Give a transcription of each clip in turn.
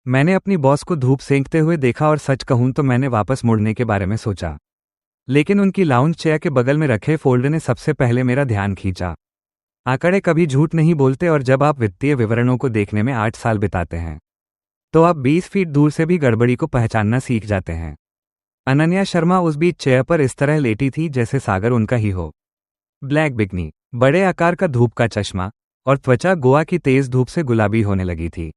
मैंने अपनी बॉस को धूप सेंकते हुए देखा और सच कहूं तो मैंने वापस मुड़ने के बारे में सोचा, लेकिन उनकी लाउंज चेयर के बगल में रखे फोल्डर ने सबसे पहले मेरा ध्यान खींचा। आंकड़े कभी झूठ नहीं बोलते और जब आप वित्तीय विवरणों को देखने में 8 साल बिताते हैं तो आप 20 फीट दूर से भी गड़बड़ी को पहचानना सीख जाते हैं। अनन्या शर्मा उस बीच चेयर पर इस तरह लेटी थी जैसे सागर उनका ही हो। ब्लैक बिकनी, बड़े आकार का धूप का चश्मा और त्वचा गोवा की तेज धूप से गुलाबी होने लगी थी।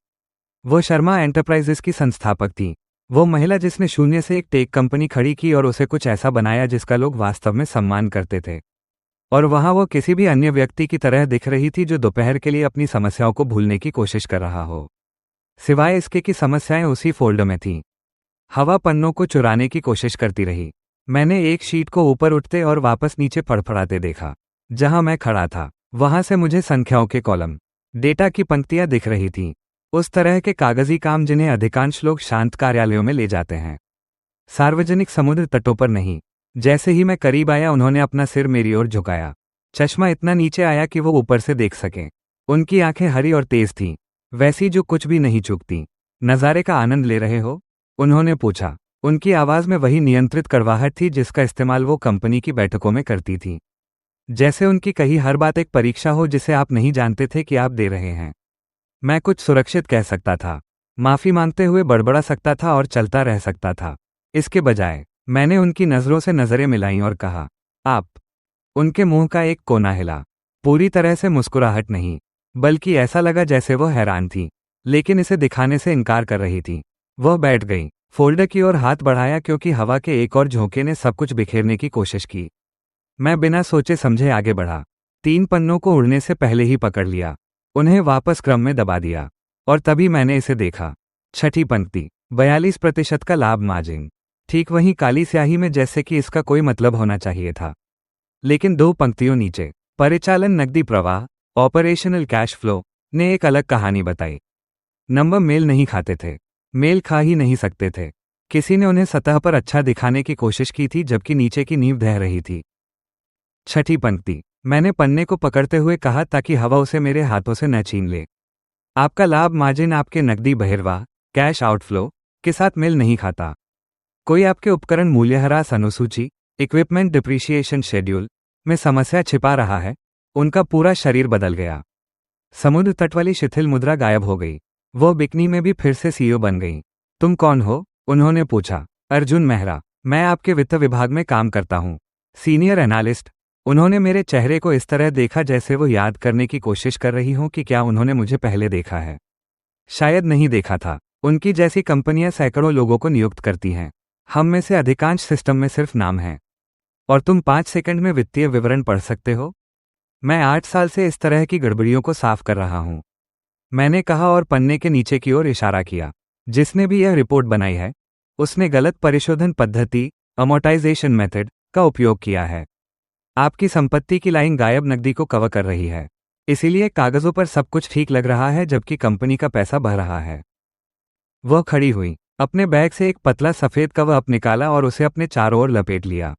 वो शर्मा एंटरप्राइजेस की संस्थापक थी, वो महिला जिसने शून्य से एक टेक कंपनी खड़ी की और उसे कुछ ऐसा बनाया जिसका लोग वास्तव में सम्मान करते थे। और वहां वो किसी भी अन्य व्यक्ति की तरह दिख रही थी जो दोपहर के लिए अपनी समस्याओं को भूलने की कोशिश कर रहा हो, सिवाय इसके कि समस्याएं उसी फोल्डर में थीं। हवा पन्नों को चुराने की कोशिश करती रही। मैंने एक शीट को ऊपर उठते और वापस नीचे फड़फड़ाते देखा। जहां मैं खड़ा था वहां से मुझे संख्याओं के कॉलम, डेटा की पंक्तियां दिख रही थीं, उस तरह के कागजी काम जिन्हें अधिकांश लोग शांत कार्यालयों में ले जाते हैं, सार्वजनिक समुद्र तटों पर नहीं। जैसे ही मैं करीब आया उन्होंने अपना सिर मेरी ओर झुकाया। चश्मा इतना नीचे आया कि वो ऊपर से देख सकें। उनकी आंखें हरी और तेज थीं, वैसी जो कुछ भी नहीं चूकती। नज़ारे का आनंद ले रहे हो? उन्होंने पूछा। उनकी आवाज़ में वही नियंत्रित कड़वाहट थी जिसका इस्तेमाल वो कंपनी की बैठकों में करती थी। जैसे उनकी कही हर बात एक परीक्षा हो जिसे आप नहीं जानते थे कि आप दे रहे हैं। मैं कुछ सुरक्षित कह सकता था, माफ़ी मांगते हुए बड़बड़ा सकता था और चलता रह सकता था। इसके बजाय मैंने उनकी नज़रों से नज़रें मिलाईं और कहा, आप। उनके मुंह का एक कोना हिला। पूरी तरह से मुस्कुराहट नहीं, बल्कि ऐसा लगा जैसे वो हैरान थी, लेकिन इसे दिखाने से इनकार कर रही थी। वह बैठ गई, फोल्डर की ओर हाथ बढ़ाया क्योंकि हवा के एक और झोंके ने सब कुछ बिखेरने की कोशिश की। मैं बिना सोचे समझे आगे बढ़ा, 3 पन्नों को उड़ने से पहले ही पकड़ लिया, उन्हें वापस क्रम में दबा दिया, और तभी मैंने इसे देखा। छठी पंक्ति, 42% का लाभ मार्जिन। ठीक वहीं काली स्याही में, जैसे कि इसका कोई मतलब होना चाहिए था। लेकिन 2 पंक्तियों नीचे, परिचालन नकदी प्रवाह, ऑपरेशनल कैश फ्लो, ने एक अलग कहानी बताई। नंबर मेल नहीं खाते थे, मेल खा ही नहीं सकते थे। किसी ने उन्हें सतह पर अच्छा दिखाने की कोशिश की थी जबकि नीचे की नींव ढह रही थी। छठी पंक्ति, मैंने पन्ने को पकड़ते हुए कहा ताकि हवा उसे मेरे हाथों से न छीन ले। आपका लाभ मार्जिन आपके नकदी बहिर्वाह, कैश आउटफ्लो, के साथ मेल नहीं खाता। कोई आपके उपकरण मूल्यह्रास अनुसूची, इक्विपमेंट डिप्रिशिएशन शेड्यूल, में समस्या छिपा रहा है। उनका पूरा शरीर बदल गया। समुद्र तट वाली शिथिल मुद्रा गायब हो गई। वो बिकनी में भी फिर से सीईओ बन गई। तुम कौन हो? उन्होंने पूछा। अर्जुन मेहरा, मैं आपके वित्त विभाग में काम करता हूँ, सीनियर एनालिस्ट। उन्होंने मेरे चेहरे को इस तरह देखा जैसे वो याद करने की कोशिश कर रही हों कि क्या उन्होंने मुझे पहले देखा है। शायद नहीं देखा था। उनकी जैसी कंपनियां सैकड़ों लोगों को नियुक्त करती हैं। हम में से अधिकांश सिस्टम में सिर्फ नाम है, और तुम 5 सेकंड में वित्तीय विवरण पढ़ सकते हो? मैं 8 साल से इस तरह की गड़बड़ियों को साफ कर रहा हूं, मैंने कहा और पन्ने के नीचे की ओर इशारा किया। जिसने भी यह रिपोर्ट बनाई है उसने गलत परिशोधन पद्धति, अमोर्टाइजेशन मेथड, का उपयोग किया है। आपकी संपत्ति की लाइन गायब नकदी को कवर कर रही है, इसीलिए कागजों पर सब कुछ ठीक लग रहा है जबकि कंपनी का पैसा बह रहा है। वह खड़ी हुई, अपने बैग से एक पतला सफेद कवर अप निकाला और उसे अपने चारों ओर लपेट लिया।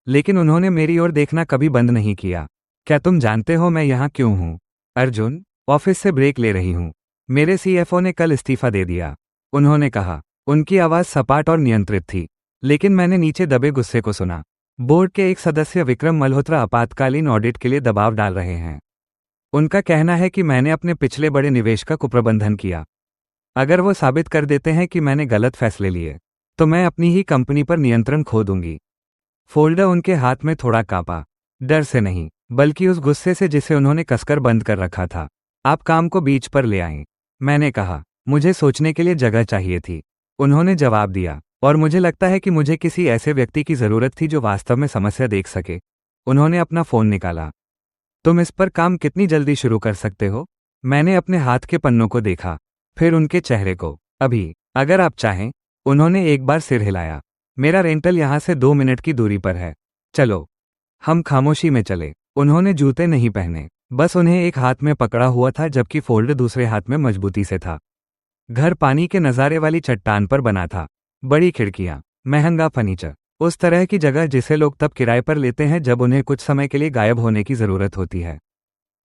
लेकिन उन्होंने मेरी ओर देखना कभी बंद नहीं किया। क्या तुम जानते हो मैं यहाँ क्यों हूँ? अर्जुन, ऑफिस से ब्रेक ले रही हूँ। मेरे सीएफओ ने कल इस्तीफा दे दिया, उन्होंने कहा। उनकी आवाज़ सपाट और नियंत्रित थी, लेकिन मैंने नीचे दबे गुस्से को सुना। बोर्ड के एक सदस्य विक्रम मल्होत्रा आपातकालीन ऑडिट के लिए दबाव डाल रहे हैं। उनका कहना है कि मैंने अपने पिछले बड़े निवेश का कुप्रबंधन किया। अगर वो साबित कर देते हैं कि मैंने गलत फैसले लिए तो मैं अपनी ही कंपनी पर नियंत्रण खो दूंगी। फोल्डर उनके हाथ में थोड़ा कांपा, डर से नहीं बल्कि उस गुस्से से जिसे उन्होंने कसकर बंद कर रखा था। आप काम को बीच पर ले आएं, मैंने कहा। मुझे सोचने के लिए जगह चाहिए थी, उन्होंने जवाब दिया। और मुझे लगता है कि मुझे किसी ऐसे व्यक्ति की जरूरत थी जो वास्तव में समस्या देख सके। उन्होंने अपना फोन निकाला। तुम इस पर काम कितनी जल्दी शुरू कर सकते हो? मैंने अपने हाथ के पन्नों को देखा, फिर उनके चेहरे को। अभी, अगर आप चाहें। उन्होंने एक बार सिर हिलाया। मेरा रेंटल यहाँ से 2 मिनट की दूरी पर है, चलो। हम खामोशी में चले। उन्होंने जूते नहीं पहने, बस उन्हें एक हाथ में पकड़ा हुआ था जबकि फोल्डर दूसरे हाथ में मजबूती से था। घर पानी के नज़ारे वाली चट्टान पर बना था। बड़ी खिड़कियां, महंगा फर्नीचर, उस तरह की जगह जिसे लोग तब किराए पर लेते हैं जब उन्हें कुछ समय के लिए गायब होने की जरूरत होती है।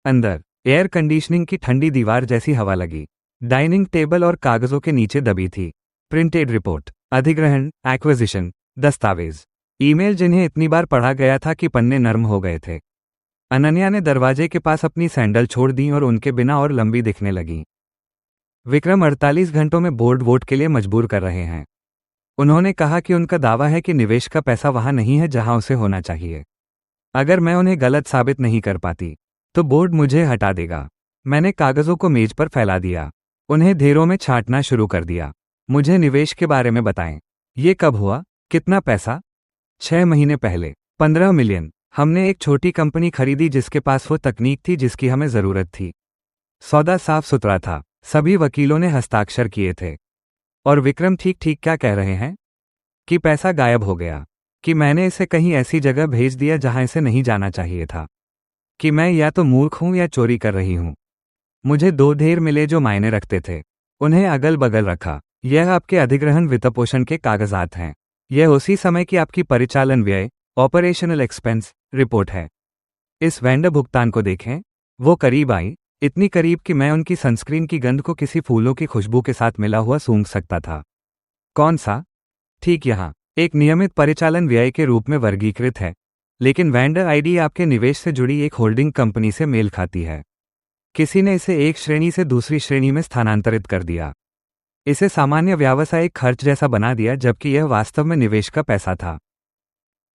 अंदर एयर कंडीशनिंग की ठंडी दीवार जैसी हवा लगी। डाइनिंग टेबल और कागजों के नीचे दबी थी प्रिंटेड रिपोर्ट, अधिग्रहण, एक्विजिशन, दस्तावेज, ईमेल जिन्हें इतनी बार पढ़ा गया था कि पन्ने नर्म हो गए थे। अनन्या ने दरवाजे के पास अपनी सैंडल छोड़ दी और उनके बिना और लंबी दिखने लगी। विक्रम 48 घंटों में बोर्ड वोट के लिए मजबूर कर रहे हैं। उन्होंने कहा कि उनका दावा है कि निवेश का पैसा वहां नहीं है जहां उसे होना चाहिए। अगर मैं उन्हें गलत साबित नहीं कर पाती तो बोर्ड मुझे हटा देगा। मैंने कागजों को मेज पर फैला दिया, उन्हें ढेरों में छांटना शुरू कर दिया। मुझे निवेश के बारे में बताएं। ये कब हुआ? कितना पैसा? 6 महीने पहले 15 मिलियन। हमने एक छोटी कंपनी खरीदी जिसके पास वो तकनीक थी जिसकी हमें जरूरत थी। सौदा साफ सुथरा था, सभी वकीलों ने हस्ताक्षर किए थे। और विक्रम ठीक ठीक क्या कह रहे हैं? कि पैसा गायब हो गया, कि मैंने इसे कहीं ऐसी जगह भेज दिया जहां इसे नहीं जाना चाहिए था, कि मैं या तो मूर्ख हूं या चोरी कर रही हूं। मुझे 2 ढेर मिले जो मायने रखते थे, उन्हें अगल बगल रखा। यह आपके अधिग्रहण वित्तपोषण के कागजात हैं। यह उसी समय की आपकी परिचालन व्यय, ऑपरेशनल एक्सपेंस रिपोर्ट है। इस वेंडर भुगतान को देखें। वो करीब आई, इतनी करीब कि मैं उनकी सनस्क्रीन की गंध को किसी फूलों की खुशबू के साथ मिला हुआ सूंघ सकता था। कौन सा? ठीक यहाँ, एक नियमित परिचालन व्यय के रूप में वर्गीकृत है, लेकिन वेंडर आईडी आपके निवेश से जुड़ी एक होल्डिंग कंपनी से मेल खाती है। किसी ने इसे एक श्रेणी से दूसरी श्रेणी में स्थानांतरित कर दिया। इसे सामान्य व्यावसायिक खर्च जैसा बना दिया जबकि यह वास्तव में निवेश का पैसा था।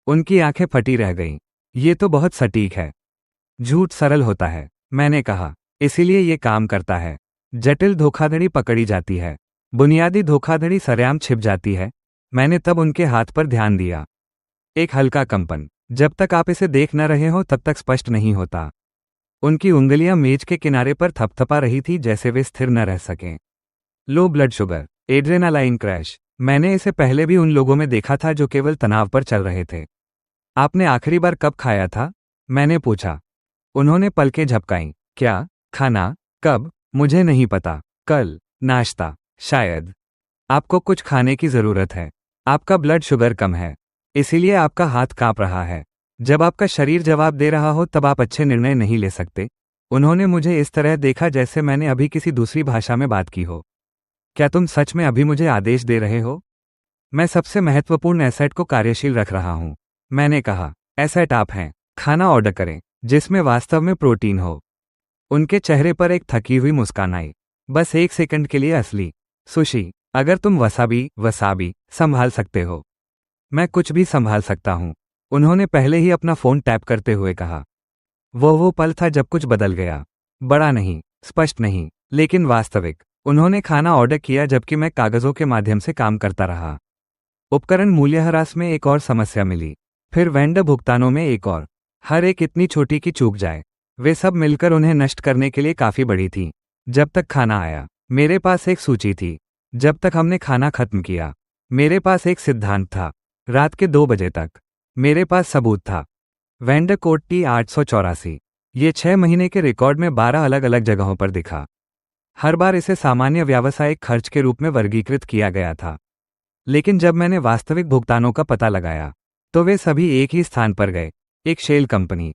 उनकी आंखें फटी रह गईं। ये तो बहुत सटीक है। झूठ सरल होता है, मैंने कहा, इसीलिए ये काम करता है। जटिल धोखाधड़ी पकड़ी जाती है, बुनियादी धोखाधड़ी सरेआम छिप जाती है। मैंने तब उनके हाथ पर ध्यान दिया। एक हल्का कंपन, जब तक आप इसे देख न रहे हो तब तक स्पष्ट नहीं होता। उनकी उंगलियां मेज के किनारे पर थपथपा रही थी जैसे वे स्थिर न रह सकें। Low blood sugar, adrenaline crash. मैंने इसे पहले भी उन लोगों में देखा था जो केवल तनाव पर चल रहे थे। आपने आखिरी बार कब खाया था? मैंने पूछा। उन्होंने पलकें झपकाईं। क्या खाना? कब? मुझे नहीं पता। कल नाश्ता शायद। आपको कुछ खाने की जरूरत है। आपका ब्लड शुगर कम है, इसीलिए आपका हाथ कांप रहा है। जब आपका शरीर जवाब दे रहा हो तब आप अच्छे निर्णय नहीं ले सकते। उन्होंने मुझे इस तरह देखा जैसे मैंने अभी किसी दूसरी भाषा में बात की हो। क्या तुम सच में अभी मुझे आदेश दे रहे हो? मैं सबसे महत्वपूर्ण एसेट को कार्यशील रख रहा हूं, मैंने कहा। एसेट आप हैं। खाना ऑर्डर करें जिसमें वास्तव में प्रोटीन हो। उनके चेहरे पर एक थकी हुई मुस्कान आई। बस 1 सेकंड के लिए असली सुशी। अगर तुम वसाबी संभाल सकते हो, मैं कुछ भी संभाल सकता हूं। उन्होंने पहले ही अपना फोन टैप करते हुए कहा। वो पल था जब कुछ बदल गया। बड़ा नहीं, स्पष्ट नहीं, लेकिन वास्तविक। उन्होंने खाना ऑर्डर किया जबकि मैं कागजों के माध्यम से काम करता रहा। उपकरण मूल्यह्रास में एक और समस्या मिली, फिर वेंडर भुगतानों में एक और। हर एक इतनी छोटी कि चूक जाए। वे सब मिलकर उन्हें नष्ट करने के लिए काफी बड़ी थी। जब तक खाना आया, मेरे पास एक सूची थी। जब तक हमने खाना खत्म किया, मेरे पास एक सिद्धांत था। रात के 2 बजे तक मेरे पास सबूत था। Vendor code T884। ये 6 महीने के रिकॉर्ड में 12 अलग अलग जगहों पर दिखा। हर बार इसे सामान्य व्यावसायिक खर्च के रूप में वर्गीकृत किया गया था, लेकिन जब मैंने वास्तविक भुगतानों का पता लगाया तो वे सभी एक ही स्थान पर गए। एक शेल कंपनी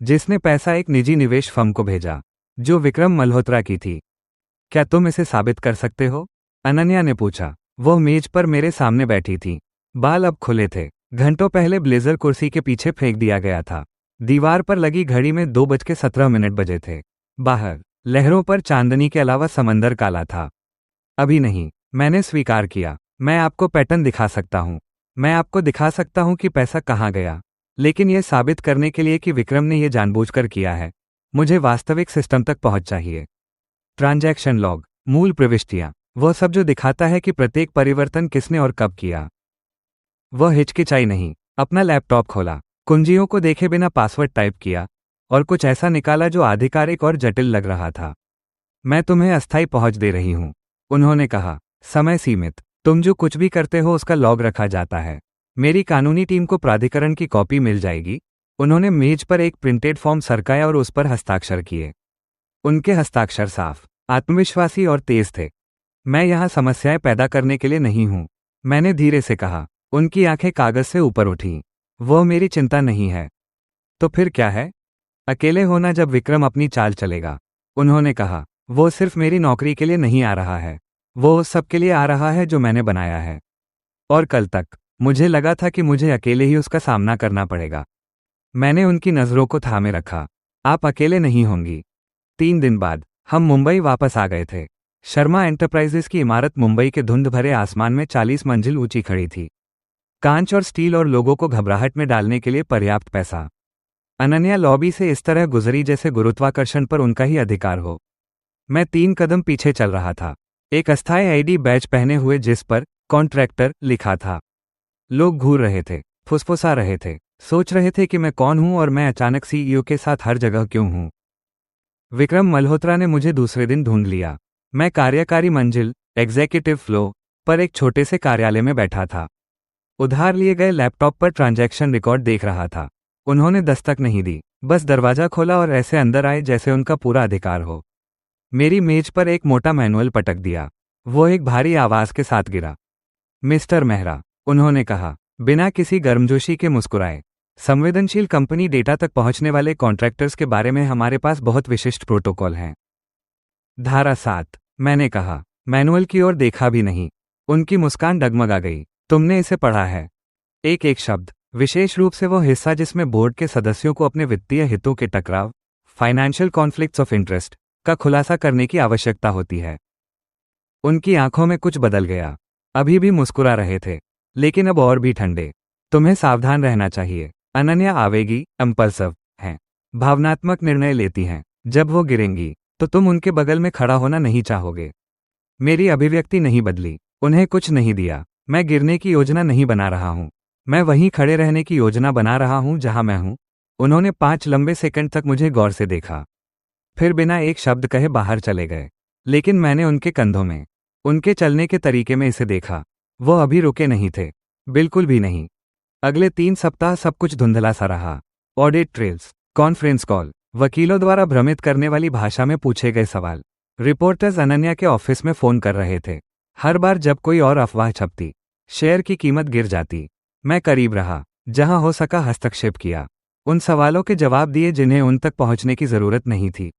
जिसने पैसा एक निजी निवेश फर्म को भेजा जो विक्रम मल्होत्रा की थी। क्या तुम इसे साबित कर सकते हो? अनन्या ने पूछा। वह मेज पर मेरे सामने बैठी थी। बाल अब खुले थे। घंटों पहले ब्लेजर कुर्सी के पीछे फेंक दिया गया था। दीवार पर लगी घड़ी में 2:17 बजे थे। बाहर लहरों पर चांदनी के अलावा समंदर काला था। अभी नहीं, मैंने स्वीकार किया। मैं आपको पैटर्न दिखा सकता हूं। मैं आपको दिखा सकता हूं कि पैसा कहां गया, लेकिन यह साबित करने के लिए कि विक्रम ने यह जानबूझकर किया है, मुझे वास्तविक सिस्टम तक पहुंच चाहिए। ट्रांजैक्शन लॉग, मूल प्रविष्टियां, वह सब जो दिखाता है कि प्रत्येक परिवर्तन किसने और कब किया। वह हिचकिचाई नहीं, अपना लैपटॉप खोला, कुंजियों को देखे बिना पासवर्ड टाइप किया और कुछ ऐसा निकाला जो आधिकारिक और जटिल लग रहा था। मैं तुम्हें अस्थायी पहुंच दे रही हूं, उन्होंने कहा। समय सीमित। तुम जो कुछ भी करते हो उसका लॉग रखा जाता है। मेरी कानूनी टीम को प्राधिकरण की कॉपी मिल जाएगी। उन्होंने मेज पर एक प्रिंटेड फॉर्म सरकाया और उस पर हस्ताक्षर किए। उनके हस्ताक्षर साफ, आत्मविश्वासी और तेज थे। मैं यहां समस्याएं पैदा करने के लिए नहीं हूं, मैंने धीरे से कहा। उनकी आंखें कागज से ऊपर उठी। वह मेरी चिंता नहीं है। तो फिर क्या है? अकेले होना जब विक्रम अपनी चाल चलेगा, उन्होंने कहा। वो सिर्फ मेरी नौकरी के लिए नहीं आ रहा है, वो उस सब के लिए आ रहा है जो मैंने बनाया है। और कल तक मुझे लगा था कि मुझे अकेले ही उसका सामना करना पड़ेगा। मैंने उनकी नज़रों को थामे रखा। आप अकेले नहीं होंगी। 3 दिन बाद हम मुंबई वापस आ गए थे। शर्मा एंटरप्राइजेस की इमारत मुंबई के धुंध भरे आसमान में 40 मंजिल ऊंची खड़ी थी। कांच और स्टील और लोगों को घबराहट में डालने के लिए पर्याप्त पैसा। अनन्या लॉबी से इस तरह गुजरी जैसे गुरुत्वाकर्षण पर उनका ही अधिकार हो। मैं 3 कदम पीछे चल रहा था। एक अस्थायी आईडी बैज पहने हुए जिस पर कॉन्ट्रैक्टर लिखा था। लोग घूर रहे थे, फुसफुसा रहे थे, सोच रहे थे कि मैं कौन हूं और मैं अचानक सीईओ के साथ हर जगह क्यों हूं। विक्रम मल्होत्रा ने मुझे दूसरे दिन ढूंढ लिया। मैं कार्यकारी मंजिल एग्जीक्यूटिव फ्लो पर एक छोटे से कार्यालय में बैठा था। उधार लिए गए लैपटॉप पर ट्रांजैक्शन रिकॉर्ड देख रहा था। उन्होंने दस्तक नहीं दी, बस दरवाजा खोला और ऐसे अंदर आए जैसे उनका पूरा अधिकार हो। मेरी मेज पर एक मोटा मैनुअल पटक दिया। वो एक भारी आवाज के साथ गिरा। मिस्टर मेहरा, उन्होंने कहा, बिना किसी गर्मजोशी के मुस्कुराए। संवेदनशील कंपनी डेटा तक पहुंचने वाले कॉन्ट्रैक्टर्स के बारे में हमारे पास बहुत विशिष्ट प्रोटोकॉल हैं। धारा 7, मैंने कहा। मैनुअल की ओर देखा भी नहीं। उनकी मुस्कान डगमगा गई। तुमने इसे पढ़ा है? एक एक शब्द, विशेष रूप से वो हिस्सा जिसमें बोर्ड के सदस्यों को अपने वित्तीय हितों के टकराव, फाइनेंशियल कॉन्फ्लिक्ट्स ऑफ इंटरेस्ट का खुलासा करने की आवश्यकता होती है। उनकी आंखों में कुछ बदल गया। अभी भी मुस्कुरा रहे थे, लेकिन अब और भी ठंडे। तुम्हें सावधान रहना चाहिए। अनन्या आवेगी, इम्पल्सिव हैं, भावनात्मक निर्णय लेती हैं। जब वो गिरेंगी तो तुम उनके बगल में खड़ा होना नहीं चाहोगे। मेरी अभिव्यक्ति नहीं बदली। उन्हें कुछ नहीं दिया। मैं गिरने की योजना नहीं बना रहा हूं। मैं वहीं खड़े रहने की योजना बना रहा हूं जहां मैं हूं। उन्होंने 5 लंबे सेकंड तक मुझे गौर से देखा, फिर बिना एक शब्द कहे बाहर चले गए। लेकिन मैंने उनके कंधों में, उनके चलने के तरीके में इसे देखा। वो अभी रुके नहीं थे, बिल्कुल भी नहीं। अगले 3 सप्ताह सब कुछ धुंधला सा रहा। ऑडिट ट्रेल्स, कॉन्फ्रेंस कॉल, वकीलों द्वारा भ्रमित करने वाली भाषा में पूछे गए सवाल। रिपोर्टर्स अनन्या के ऑफिस में फोन कर रहे थे। हर बार जब कोई और अफवाह छपती, शेयर की कीमत गिर जाती। मैं करीब रहा, जहां हो सका हस्तक्षेप किया। उन सवालों के जवाब दिए जिन्हें उन तक पहुंचने की जरूरत नहीं थी।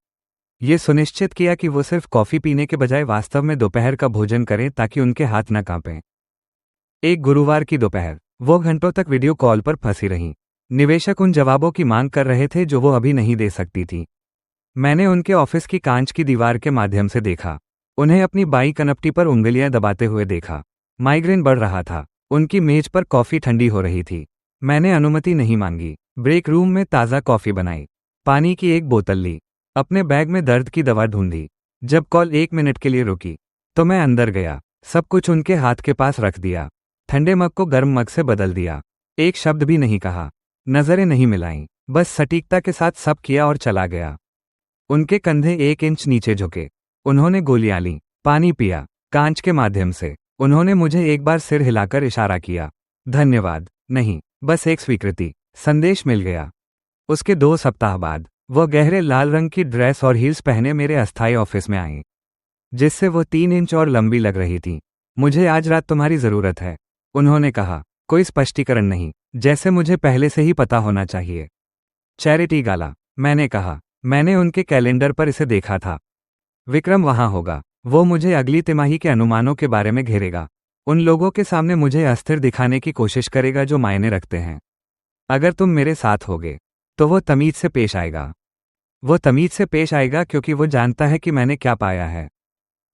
ये सुनिश्चित किया कि वो सिर्फ कॉफी पीने के बजाय वास्तव में दोपहर का भोजन करें ताकि उनके हाथ न कांपें। एक गुरुवार की दोपहर, वो घंटों तक वीडियो कॉल पर फंसी रहीं। निवेशक उन जवाबों की मांग कर रहे थे जो वो अभी नहीं दे सकती थी। मैंने उनके ऑफिस की कांच की दीवार के माध्यम से देखा, उन्हें अपनी बाईं कनपटी पर उंगलियां दबाते हुए देखा। माइग्रेन बढ़ रहा था। उनकी मेज पर कॉफी ठंडी हो रही थी। मैंने अनुमति नहीं मांगी। ब्रेक रूम में ताज़ा कॉफी बनाई, पानी की एक बोतल ली, अपने बैग में दर्द की दवा ढूंढी। जब कॉल 1 मिनट के लिए रुकी तो मैं अंदर गया, सब कुछ उनके हाथ के पास रख दिया, ठंडे मग को गर्म मग से बदल दिया। एक शब्द भी नहीं कहा, नजरें नहीं मिलाईं, बस सटीकता के साथ सब किया और चला गया। उनके कंधे 1 इंच नीचे झुके। उन्होंने गोलियां लीं, पानी पिया, कांच के माध्यम से। उन्होंने मुझे एक बार सिर हिलाकर इशारा किया। धन्यवाद नहीं, बस एक स्वीकृति। संदेश मिल गया। उसके 2 सप्ताह बाद वह गहरे लाल रंग की ड्रेस और हील्स पहने मेरे अस्थायी ऑफिस में आई, जिससे वो 3 इंच और लंबी लग रही थी। मुझे आज रात तुम्हारी जरूरत है, उन्होंने कहा। कोई स्पष्टीकरण नहीं, जैसे मुझे पहले से ही पता होना चाहिए। चैरिटी गाला, मैंने कहा। मैंने उनके कैलेंडर पर इसे देखा था। विक्रम वहां होगा। वो मुझे अगली तिमाही के अनुमानों के बारे में घेरेगा। उन लोगों के सामने मुझे अस्थिर दिखाने की कोशिश करेगा जो मायने रखते हैं। अगर तुम मेरे साथ होगे तो वो तमीज से पेश आएगा। वो तमीज से पेश आएगा क्योंकि वो जानता है कि मैंने क्या पाया है।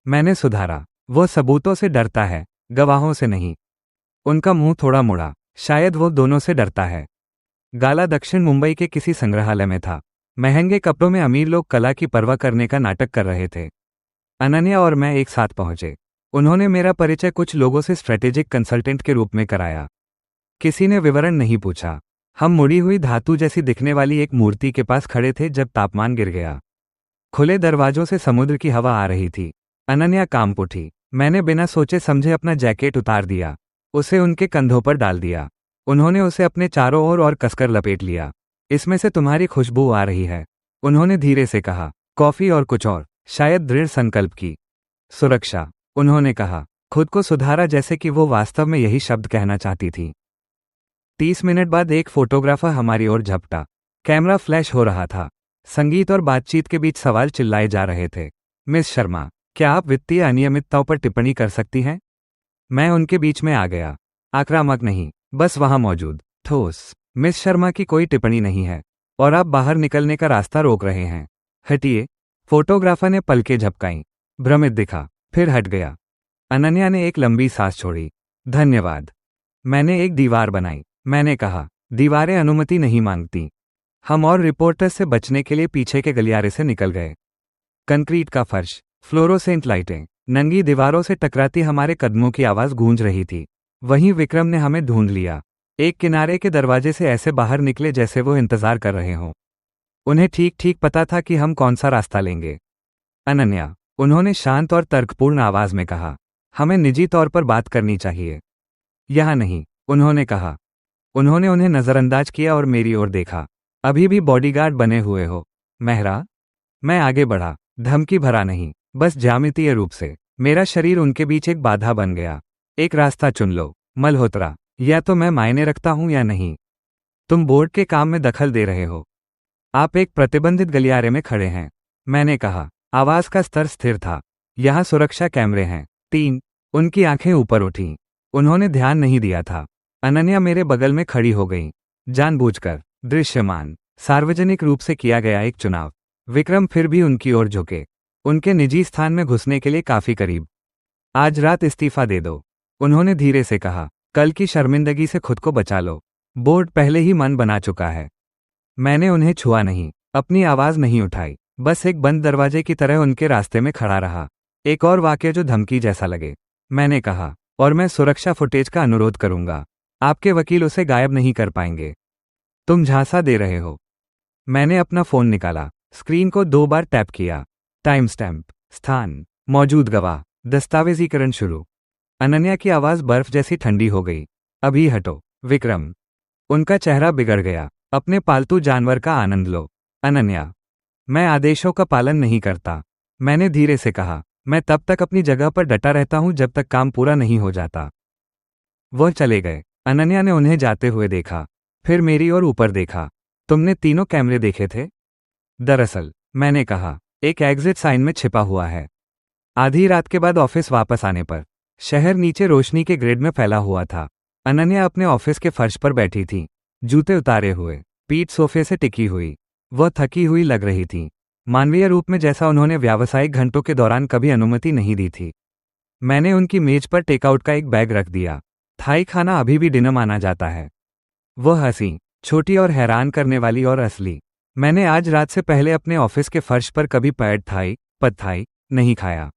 मैंने सुधारा। वो सबूतों से डरता है, गवाहों से नहीं। उनका मुंह थोड़ा मुड़ा, शायद वो दोनों से डरता है। गाला दक्षिण मुंबई के किसी संग्रहालय में था। महंगे कपड़ों में अमीर लोग कला की परवाह करने का नाटक कर रहे थे। अनन्या और मैं एक साथ पहुंचे। उन्होंने मेरा परिचय कुछ लोगों से स्ट्रेटेजिक कंसल्टेंट के रूप में कराया। किसी ने विवरण नहीं पूछा। हम मुड़ी हुई धातु जैसी दिखने वाली एक मूर्ति के पास खड़े थे जब तापमान गिर गया। खुले दरवाजों से समुद्र की हवा आ रही थी। अनन्या कांप उठी। मैंने बिना सोचे समझे अपना जैकेट उतार दिया, उसे उनके कंधों पर डाल दिया। उन्होंने उसे अपने चारों ओर और कसकर लपेट लिया। इसमें से तुम्हारी खुशबू आ रही है, उन्होंने धीरे से कहा। कॉफी और कुछ और, शायद दृढ़ संकल्प की। सुरक्षा, उन्होंने कहा। खुद को सुधारा जैसे कि वो वास्तव में यही शब्द कहना चाहती थी। 30 मिनट बाद एक फोटोग्राफर हमारी ओर झपटा। कैमरा फ्लैश हो रहा था। संगीत और बातचीत के बीच सवाल चिल्लाए जा रहे थे। मिस शर्मा, क्या आप वित्तीय अनियमितताओं पर टिप्पणी कर सकती हैं? मैं उनके बीच में आ गया। आक्रामक नहीं, बस वहां मौजूद ठोस। मिस शर्मा की कोई टिप्पणी नहीं है और आप बाहर निकलने का रास्ता रोक रहे हैं। हटिए। फोटोग्राफर ने पलकें झपकाईं, भ्रमित दिखा, फिर हट गया। अनन्या ने एक लंबी सांस छोड़ी। धन्यवाद। मैंने एक दीवार बनाई। मैंने कहा, दीवारें अनुमति नहीं मांगती। हम और रिपोर्टर से बचने के लिए पीछे के गलियारे से निकल गए। कंक्रीट का फर्श, फ्लोरोसेंट लाइटें, नंगी दीवारों से टकराती हमारे कदमों की आवाज गूंज रही थी। वहीं विक्रम ने हमें ढूंढ लिया। एक किनारे के दरवाजे से ऐसे बाहर निकले जैसे वो इंतजार कर रहे हों। उन्हें ठीक ठीक पता था कि हम कौन सा रास्ता लेंगे। अनन्या, उन्होंने शांत और तर्कपूर्ण आवाज में कहा, हमें निजी तौर पर बात करनी चाहिए। यहां नहीं, उन्होंने कहा। उन्होंने उन्हें नजरअंदाज किया और मेरी ओर देखा। अभी भी बॉडीगार्ड बने हुए हो, मेहरा? मैं आगे बढ़ा, धमकी भरा नहीं, बस ज्यामितीय रूप से। मेरा शरीर उनके बीच एक बाधा बन गया। एक रास्ता चुन लो, मल्होत्रा, या तो मैं मायने रखता हूं या नहीं। तुम बोर्ड के काम में दखल दे रहे हो। आप एक प्रतिबंधित गलियारे में खड़े हैं, मैंने कहा। आवाज का स्तर स्थिर था। यहां सुरक्षा कैमरे हैं। 3। उनकी आंखें ऊपर उठीं। उन्होंने ध्यान नहीं दिया था। अनन्या मेरे बगल में खड़ी हो गई। जानबूझकर, दृश्यमान, सार्वजनिक रूप से किया गया एक चुनाव। विक्रम फिर भी उनकी ओर झुके, उनके निजी स्थान में घुसने के लिए काफी करीब। आज रात इस्तीफा दे दो, उन्होंने धीरे से कहा। कल की शर्मिंदगी से खुद को बचा लो। बोर्ड पहले ही मन बना चुका है। मैंने उन्हें छुआ नहीं, अपनी आवाज नहीं उठाई, बस एक बंद दरवाजे की तरह उनके रास्ते में खड़ा रहा। एक और वाक्य जो धमकी जैसा लगे। मैंने कहा, और मैं सुरक्षा फुटेज का अनुरोध करूंगा। आपके वकील उसे गायब नहीं कर पाएंगे। तुम झांसा दे रहे हो। मैंने अपना फोन निकाला, स्क्रीन को 2 बार टैप किया। टाइम स्टैम्प, स्थान, मौजूद गवाह, दस्तावेजीकरण शुरू। अनन्या की आवाज बर्फ जैसी ठंडी हो गई। अभी हटो, विक्रम। उनका चेहरा बिगड़ गया। अपने पालतू जानवर का आनंद लो। अनन्या, मैं आदेशों का पालन नहीं करता, मैंने धीरे से कहा। मैं तब तक अपनी जगह पर डटा रहता हूं जब तक काम पूरा नहीं हो जाता। वह चले गए। अनन्या ने उन्हें जाते हुए देखा, फिर मेरी ओर ऊपर देखा। तुमने तीनों कैमरे देखे थे? दरअसल, मैंने कहा, एक एग्जिट साइन में छिपा हुआ है। आधी रात के बाद ऑफिस वापस आने पर शहर नीचे रोशनी के ग्रिड में फैला हुआ था। अनन्या अपने ऑफिस के फर्श पर बैठी थी, जूते उतारे हुए, पीठ सोफे से टिकी हुई। वह थकी हुई लग रही थी, मानवीय रूप में, जैसा उन्होंने व्यावसायिक घंटों के दौरान कभी अनुमति नहीं दी थी। मैंने उनकी मेज पर टेकआउट का एक बैग रख दिया। थाई खाना अभी भी डिनर माना जाता है। वह हंसी, छोटी और हैरान करने वाली और असली। मैंने आज रात से पहले अपने ऑफिस के फर्श पर कभी पैड थाई, पद थाई नहीं खाया।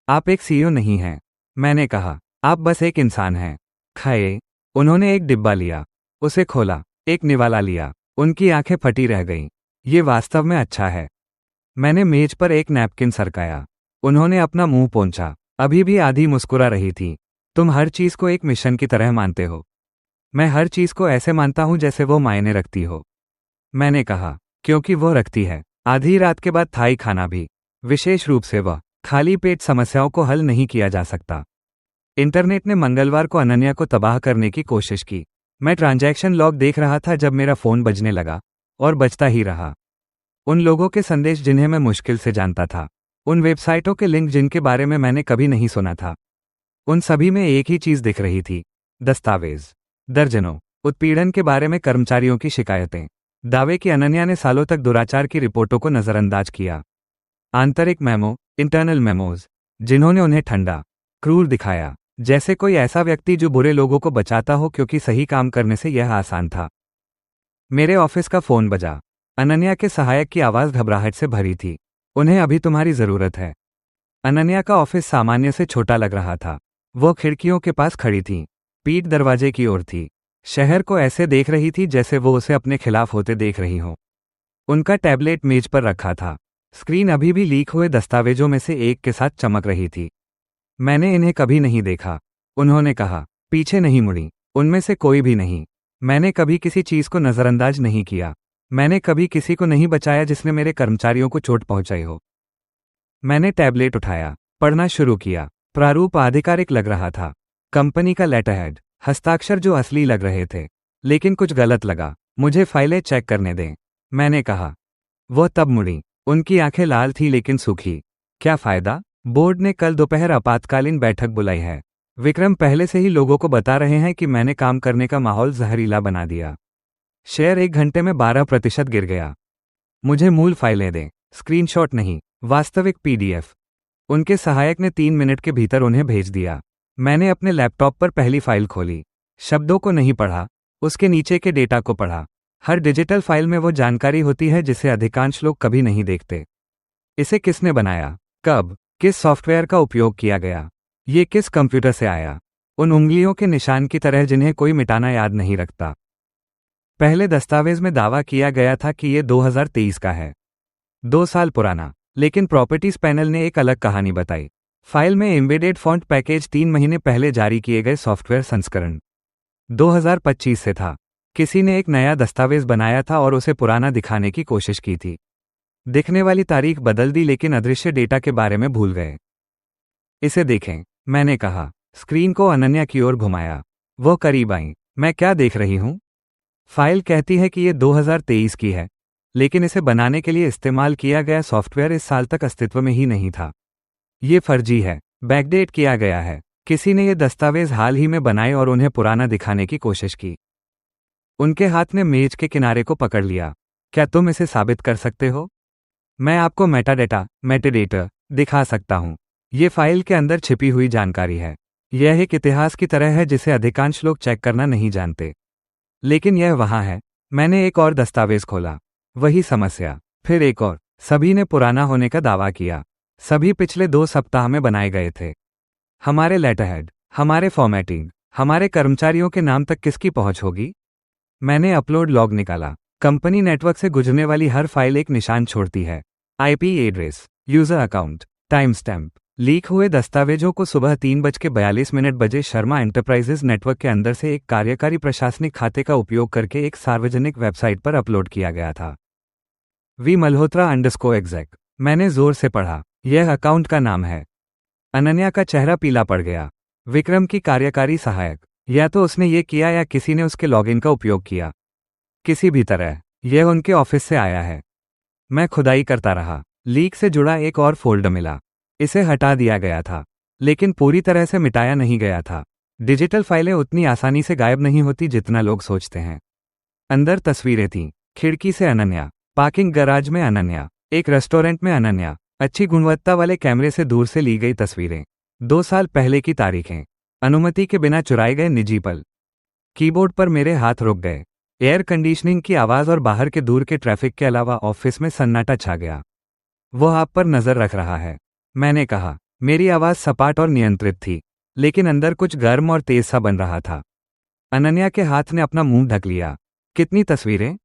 आप एक सीईओ नहीं हैं, मैंने कहा, आप बस एक इंसान हैं। खाए। उन्होंने एक डिब्बा लिया, उसे खोला, एक निवाला लिया। उनकी आंखें फटी रह गईं। ये वास्तव में अच्छा है। मैंने मेज पर एक नैपकिन सरकाया। उन्होंने अपना मुंह पोंछा, अभी भी आधी मुस्कुरा रही थी। तुम हर चीज को एक मिशन की तरह मानते हो। मैं हर चीज को ऐसे मानता हूं जैसे वो मायने रखती हो, मैंने कहा, क्योंकि वो रखती है। आधी रात के बाद थाई खाना भी, विशेष रूप से वह खाली पेट समस्याओं को हल नहीं किया जा सकता। इंटरनेट ने मंगलवार को अनन्या को तबाह करने की कोशिश की। मैं ट्रांजैक्शन लॉग देख रहा था जब मेरा फोन बजने लगा, और बजता ही रहा। उन लोगों के संदेश जिन्हें मैं मुश्किल से जानता था, उन वेबसाइटों के लिंक जिनके बारे में मैंने कभी नहीं सुना था, उन सभी में एक ही चीज दिख रही थी। दस्तावेज, दर्जनों, उत्पीड़न के बारे में कर्मचारियों की शिकायतें, दावे कि अनन्या ने सालों तक दुराचार की रिपोर्टों को नजरअंदाज किया। आंतरिक मेमो, इंटरनल मेमोज, जिन्होंने उन्हें ठंडा, क्रूर दिखाया, जैसे कोई ऐसा व्यक्ति जो बुरे लोगों को बचाता हो क्योंकि सही काम करने से यह आसान था। मेरे ऑफिस का फोन बजा। अनन्या के सहायक की आवाज घबराहट से भरी थी। उन्हें अभी तुम्हारी जरूरत है। अनन्या का ऑफिस सामान्य से छोटा लग रहा था। वो खिड़कियों के पास खड़ी थी, पीठ दरवाजे की ओर थी, शहर को ऐसे देख रही थी जैसे वो उसे अपने खिलाफ होते देख रही हो। उनका टैबलेट मेज पर रखा था, स्क्रीन अभी भी लीक हुए दस्तावेजों में से एक के साथ चमक रही थी। मैंने इन्हें कभी नहीं देखा, उन्होंने कहा। पीछे नहीं मुड़ी, उनमें से कोई भी नहीं। मैंने कभी किसी चीज को नजरअंदाज नहीं किया। मैंने कभी किसी को नहीं बचाया जिसने मेरे कर्मचारियों को चोट पहुंचाई हो। मैंने टैबलेट उठाया, पढ़ना शुरू किया। प्रारूप आधिकारिक लग रहा था, कंपनी का लेटरहेड, हस्ताक्षर जो असली लग रहे थे, लेकिन कुछ गलत लगा। मुझे फाइलें चेक करने दें, मैंने कहा। वह तब मुड़ी, उनकी आंखें लाल थी लेकिन सूखी। क्या फायदा? बोर्ड ने कल दोपहर आपातकालीन बैठक बुलाई है। विक्रम पहले से ही लोगों को बता रहे हैं कि मैंने काम करने का माहौल जहरीला बना दिया। शेयर 1 घंटे में 12% गिर गया। मुझे मूल फाइलें दें, स्क्रीनशॉट नहीं, वास्तविक PDF। उनके सहायक ने 3 मिनट के भीतर उन्हें भेज दिया। मैंने अपने लैपटॉप पर पहली फाइल खोली। शब्दों को नहीं पढ़ा, उसके नीचे के डेटा को पढ़ा। हर डिजिटल फाइल में वो जानकारी होती है जिसे अधिकांश लोग कभी नहीं देखते। इसे किसने बनाया, कब, किस सॉफ्टवेयर का उपयोग किया गया, ये किस कंप्यूटर से आया, उन उंगलियों के निशान की तरह जिन्हें कोई मिटाना याद नहीं रखता। पहले दस्तावेज में दावा किया गया था कि ये 2023 का है, 2 साल पुराना। लेकिन प्रॉपर्टीज पैनल ने एक अलग कहानी बताई। फाइल में एम्बेडेड फॉन्ट पैकेज 3 महीने पहले जारी किए गए सॉफ्टवेयर संस्करण 2025 से था। किसी ने एक नया दस्तावेज बनाया था और उसे पुराना दिखाने की कोशिश की थी। दिखने वाली तारीख बदल दी लेकिन अदृश्य डेटा के बारे में भूल गए। इसे देखें, मैंने कहा। स्क्रीन को अनन्या की ओर घुमाया। वो करीब आई। मैं क्या देख रही हूं? फाइल कहती है कि ये 2023 की है, लेकिन इसे बनाने के लिए इस्तेमाल किया गया सॉफ्टवेयर इस साल तक अस्तित्व में ही नहीं था। ये फर्जी है, बैकडेट किया गया है। किसी ने ये दस्तावेज हाल ही में बनाए और उन्हें पुराना दिखाने की कोशिश की। उनके हाथ ने मेज के किनारे को पकड़ लिया। क्या तुम इसे साबित कर सकते हो? मैं आपको मेटाडेटा दिखा सकता हूं। ये फाइल के अंदर छिपी हुई जानकारी है। यह एक इतिहास की तरह है जिसे अधिकांश लोग चेक करना नहीं जानते, लेकिन यह वहां है। मैंने एक और दस्तावेज खोला। वही समस्या, फिर एक और। सभी ने पुराना होने का दावा किया। सभी पिछले 2 सप्ताह में बनाए गए थे। हमारे लेटरहेड, हमारे फॉर्मेटिंग, हमारे कर्मचारियों के नाम तक किसकी पहुंच होगी? मैंने अपलोड लॉग निकाला। कंपनी नेटवर्क से गुजरने वाली हर फाइल एक निशान छोड़ती है। IP address, user account, time stamp. Leak हुए दस्तावेजों को सुबह 3:42 बजे शर्मा एंटरप्राइजेज नेटवर्क के अंदर से एक कार्यकारी प्रशासनिक खाते का उपयोग करके एक सार्वजनिक वेबसाइट पर अपलोड किया गया था। V Malhotra_exec। मैंने जोर से पढ़ा। यह अकाउंट का नाम है। अनन्या का चेहरा पीला पड़ गया। विक्रम की कार्यकारी सहायक। या तो उसने ये किया या किसी ने उसके लॉगिन का उपयोग किया। किसी भी तरह यह उनके ऑफिस से आया है। मैं खुदाई करता रहा। लीक से जुड़ा एक और फोल्डर मिला। इसे हटा दिया गया था, लेकिन पूरी तरह से मिटाया नहीं गया था। डिजिटल फाइलें उतनी आसानी से गायब नहीं होती जितना लोग सोचते हैं। अंदर तस्वीरें थीं। खिड़की से अनन्या, पार्किंग गैराज में अनन्या, एक रेस्टोरेंट में अनन्या, अच्छी गुणवत्ता वाले कैमरे से दूर से ली गई तस्वीरें, 2 साल पहले की तारीखें, अनुमति के बिना चुराए गए निजी पल। कीबोर्ड पर मेरे हाथ रुक गए। एयर कंडीशनिंग की आवाज़ और बाहर के दूर के ट्रैफिक के अलावा ऑफिस में सन्नाटा छा गया। वो आप पर नजर रख रहा है, मैंने कहा। मेरी आवाज़ सपाट और नियंत्रित थी, लेकिन अंदर कुछ गर्म और तेज सा बन रहा था। अनन्या के हाथ ने अपना मुंह ढक लिया। कितनी तस्वीरें?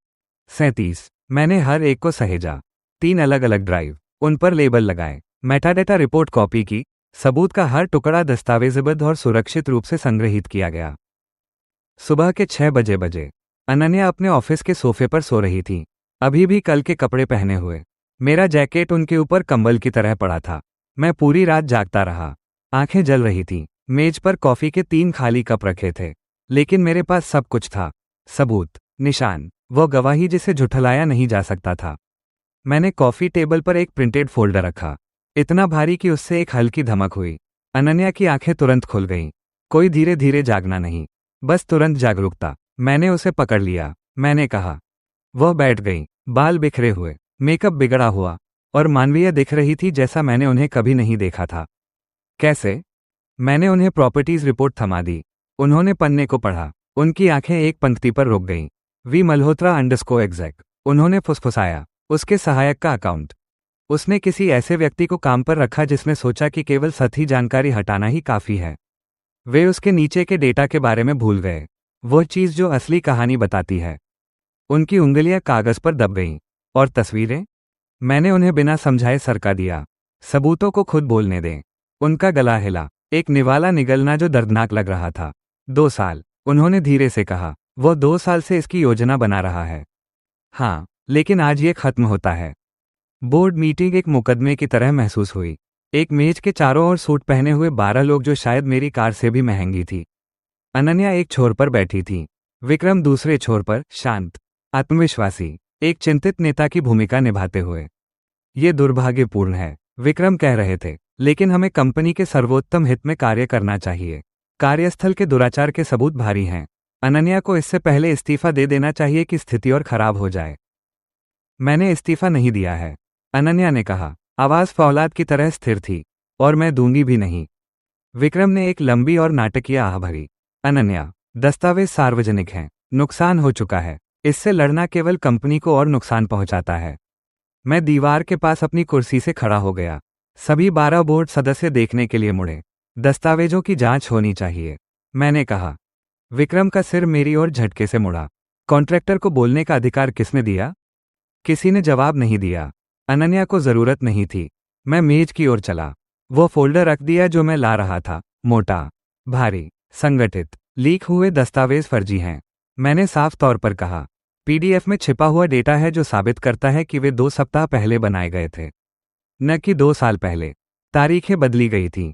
37। मैंने हर एक को सहेजा। 3 अलग अलग ड्राइव, उन पर लेबल लगाए, मेटाडेटा रिपोर्ट कॉपी की। सबूत का हर टुकड़ा दस्तावेजबद्ध और सुरक्षित रूप से संग्रहित किया गया। सुबह के 6 बजे अनन्या अपने ऑफिस के सोफे पर सो रही थी, अभी भी कल के कपड़े पहने हुए। मेरा जैकेट उनके ऊपर कंबल की तरह पड़ा था। मैं पूरी रात जागता रहा। आंखें जल रही थीं। मेज पर कॉफी के 3 खाली कप रखे थे, लेकिन मेरे पास सब कुछ था। सबूत, निशान, वो गवाही जिसे झुठलाया नहीं जा सकता था। मैंने कॉफी टेबल पर एक प्रिंटेड फोल्डर रखा, इतना भारी कि उससे एक हल्की धमक हुई। अनन्या की आंखें तुरंत खुल गईं। कोई धीरे धीरे जागना नहीं, बस तुरंत जागरूकता। मैंने उसे पकड़ लिया। मैंने कहा। वह बैठ गई, बाल बिखरे हुए, मेकअप बिगड़ा हुआ, और मानवीय दिख रही थी जैसा मैंने उन्हें कभी नहीं देखा था। कैसे? मैंने उन्हें प्रॉपर्टीज रिपोर्ट थमा दी। उन्होंने पन्ने को पढ़ा। उनकी आंखें एक पंक्ति पर रुक गईं। V Malhotra_exec। उन्होंने फुसफुसाया। उसके सहायक का अकाउंट। उसने किसी ऐसे व्यक्ति को काम पर रखा जिसने सोचा कि केवल सही जानकारी हटाना ही काफी है। वे उसके नीचे के डेटा के बारे में भूल गए, वह चीज जो असली कहानी बताती है। उनकी उंगलियां कागज पर दब गईं। और तस्वीरें? मैंने उन्हें बिना समझाए सरका दिया। सबूतों को खुद बोलने दें। उनका गला हिला, एक निवाला निगलना जो दर्दनाक लग रहा था। 2 साल, उन्होंने धीरे से कहा। वो 2 साल से इसकी योजना बना रहा है। हाँ, लेकिन आज ये खत्म होता है। बोर्ड मीटिंग एक मुकदमे की तरह महसूस हुई। एक मेज के चारों ओर सूट पहने हुए 12 लोग जो शायद मेरी कार से भी महंगी थी। अनन्या एक छोर पर बैठी थी, विक्रम दूसरे छोर पर, शांत, आत्मविश्वासी, एक चिंतित नेता की भूमिका निभाते हुए। ये दुर्भाग्यपूर्ण है, विक्रम कह रहे थे, लेकिन हमें कंपनी के सर्वोत्तम हित में कार्य करना चाहिए। कार्यस्थल के दुराचार के सबूत भारी हैं। अनन्या को इससे पहले इस्तीफा दे देना चाहिए कि स्थिति और खराब हो जाए। मैंने इस्तीफा नहीं दिया है, अनन्या ने कहा। आवाज फौलाद की तरह स्थिर थी। और मैं दूंगी भी नहीं। विक्रम ने एक लंबी और नाटकीय आह भरी। अनन्या, दस्तावेज सार्वजनिक हैं, नुकसान हो चुका है। इससे लड़ना केवल कंपनी को और नुकसान पहुंचाता है। मैं दीवार के पास अपनी कुर्सी से खड़ा हो गया। सभी 12 बोर्ड सदस्य देखने के लिए मुड़े। दस्तावेजों की जांच होनी चाहिए, मैंने कहा। विक्रम का सिर मेरी ओर झटके से मुड़ा। कॉन्ट्रैक्टर को बोलने का अधिकार किसने दिया? किसी ने जवाब नहीं दिया। अनन्या को जरूरत नहीं थी। मैं मेज की ओर चला। वो फोल्डर रख दिया जो मैं ला रहा था। मोटा, भारी, संगठित। लीक हुए दस्तावेज फर्जी हैं, मैंने साफ तौर पर कहा। पीडीएफ में छिपा हुआ डेटा है जो साबित करता है कि वे 2 सप्ताह पहले बनाए गए थे, न कि 2 साल पहले। तारीखें बदली गई थीं।